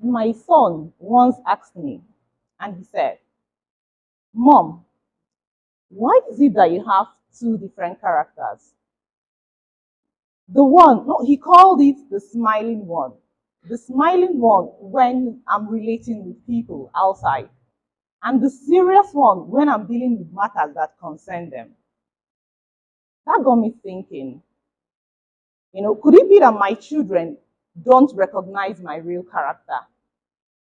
My son once asked me, and he said, Mom, why is it that you have two different characters? The one, no, he called it the smiling one. The smiling one when I'm relating with people outside, and the serious one when I'm dealing with matters that concern them. That got me thinking, could it be that my children don't recognize my real character?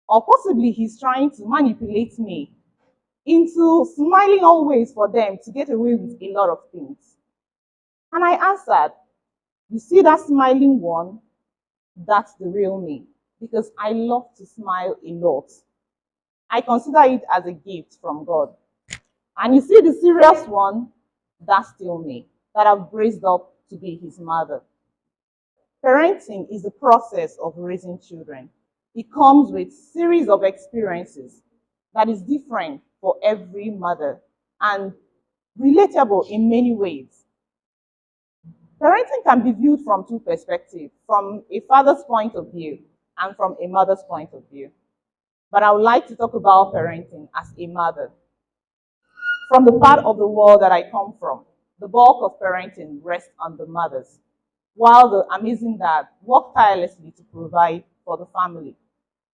Or possibly he's trying to manipulate me into smiling always for them to get away with a lot of things. And I answered, you see that smiling one? That's the real me. Because I love to smile a lot. I consider it as a gift from God. And you see the serious one? That's still me, that I've raised up to be his mother. Parenting is the process of raising children. It comes with a series of experiences that is different for every mother and relatable in many ways. Parenting can be viewed from two perspectives, from a father's point of view and from a mother's point of view. But I would like to talk about parenting as a mother. From the part of the world that I come from, the bulk of parenting rests on the mothers, while the amazing dad work tirelessly to provide for the family,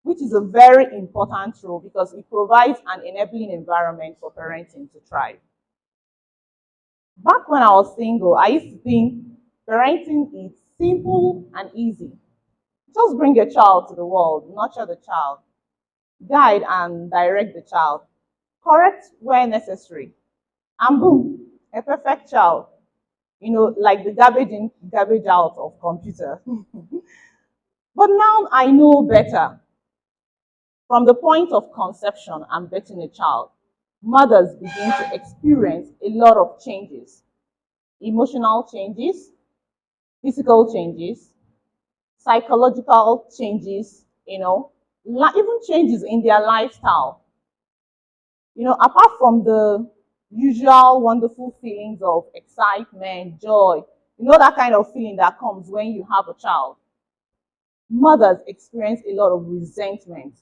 which is a very important role because it provides an enabling environment for parenting to thrive. Back when I was single, I used to think parenting is simple and easy. Just bring your child to the world, nurture the child, guide and direct the child, correct where necessary, and boom, a perfect child. Like the garbage in, garbage out of computer. But now I know better. From the point of conception and birthing a child, mothers begin to experience a lot of changes. Emotional changes, physical changes, psychological changes, even changes in their lifestyle. Apart from the usual wonderful feelings of excitement, joy, that kind of feeling that comes when you have a child, mothers experience a lot of resentment,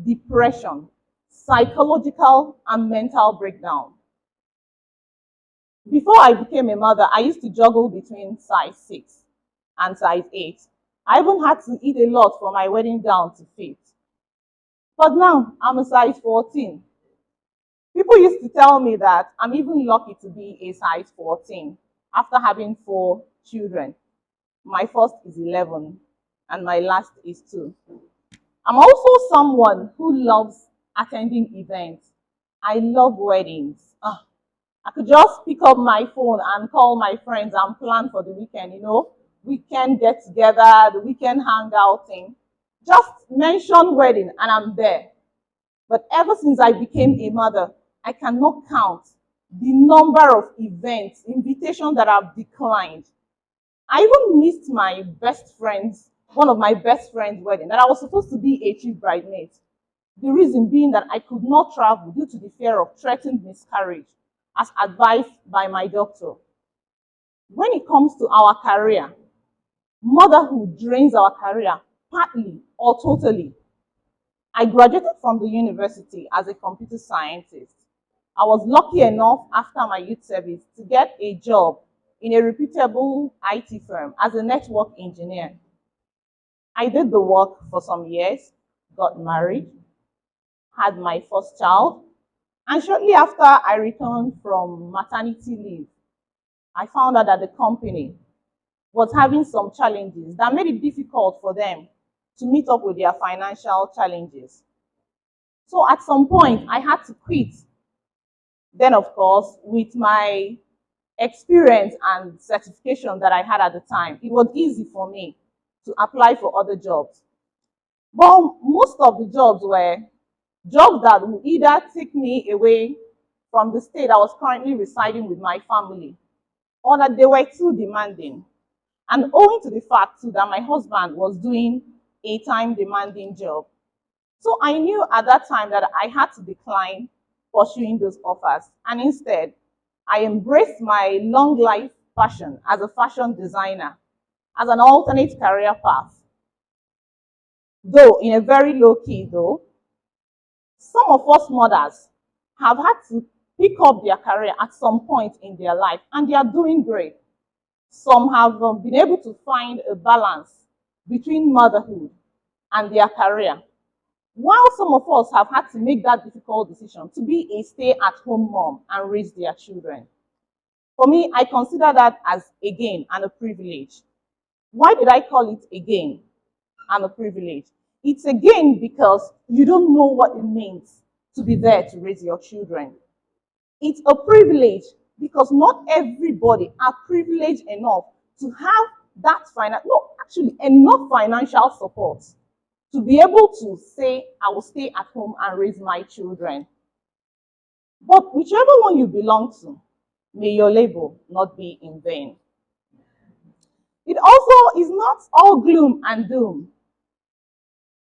depression, psychological and mental breakdown. Before I became a mother, I used to juggle between size 6 and size 8. I even had to eat a lot for my wedding gown to fit. But now I'm a size 14. People used to tell me that I'm even lucky to be a size 14 after having 4 children. My first is 11 and my last is 2. I'm also someone who loves attending events. I love weddings. I could just pick up my phone and call my friends and plan for the weekend, weekend get together, the weekend hangout thing. Just mention wedding and I'm there. But ever since I became a mother, I cannot count the number of events, invitations that I've declined. I even missed my best friend's, one of my best friend's wedding, that I was supposed to be a chief bridesmaid. The reason being that I could not travel due to the fear of threatened miscarriage, as advised by my doctor. When it comes to our career, motherhood drains our career partly or totally. I graduated from the university as a computer scientist. I was lucky enough after my youth service to get a job in a reputable IT firm as a network engineer. I did the work for some years, got married, had my first child, and shortly after I returned from maternity leave, I found out that the company was having some challenges that made it difficult for them to meet up with their financial challenges. So at some point, I had to quit. Then, of course, with my experience and certification that I had at the time, it was easy for me to apply for other jobs. But most of the jobs were jobs that would either take me away from the state I was currently residing with my family, or that they were too demanding. And owing to the fact too that my husband was doing a time demanding job. So I knew at that time that I had to decline pursuing those offers. And instead, I embraced my long life passion as a fashion designer, as an alternate career path. Though in a very low key though, some of us mothers have had to pick up their career at some point in their life, and they are doing great. Some have been able to find a balance between motherhood and their career, while some of us have had to make that difficult decision to be a stay-at-home mom and raise their children. For me, I consider that as a gain and a privilege. Why did I call it a gain and a privilege? It's a gain because you don't know what it means to be there to raise your children. It's a privilege because not everybody are privileged enough to have enough financial support to be able to say, I will stay at home and raise my children. But whichever one you belong to, may your labor not be in vain. It also is not all gloom and doom.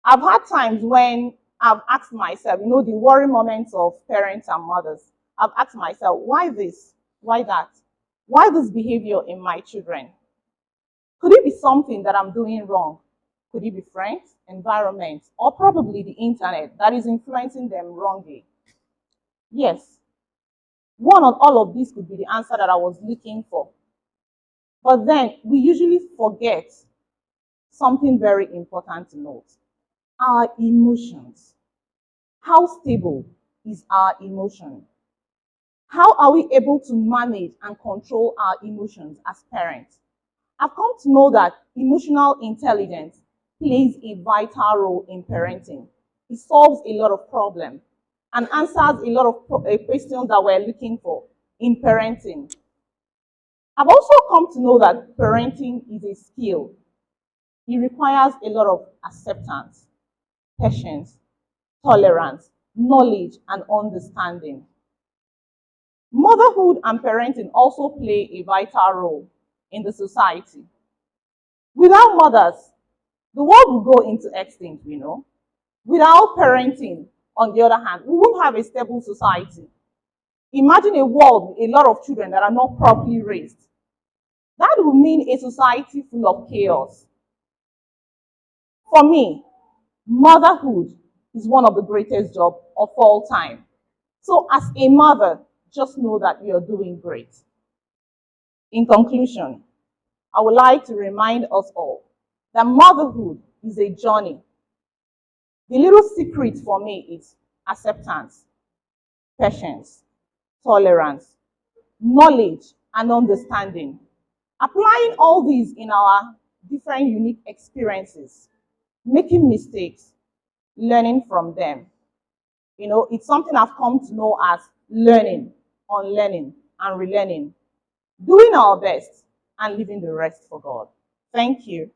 I've had times when I've asked myself, the worry moments of parents and mothers. I've asked myself, why this? Why that? Why this behavior in my children? Could it be something that I'm doing wrong? Could it be friends, environment, or probably the internet that is influencing them wrongly? Yes, one or all of these could be the answer that I was looking for. But then we usually forget something very important to note. Our emotions. How stable is our emotion? How are we able to manage and control our emotions as parents? I've come to know that emotional intelligence plays a vital role in parenting. It solves a lot of problems and answers a lot of questions that we're looking for in parenting. I've also come to know that parenting is a skill. It requires a lot of acceptance, patience, tolerance, knowledge, and understanding. Motherhood and parenting also play a vital role in the society. Without mothers, the world will go into extinct, Without parenting, on the other hand, we won't have a stable society. Imagine a world with a lot of children that are not properly raised. That will mean a society full of chaos. For me, motherhood is one of the greatest jobs of all time. So as a mother, just know that you're doing great. In conclusion, I would like to remind us all that motherhood is a journey. The little secret for me is acceptance, patience, tolerance, knowledge, and understanding. Applying all these in our different unique experiences, making mistakes, learning from them. It's something I've come to know as learning, unlearning, and relearning. Doing our best and leaving the rest for God. Thank you.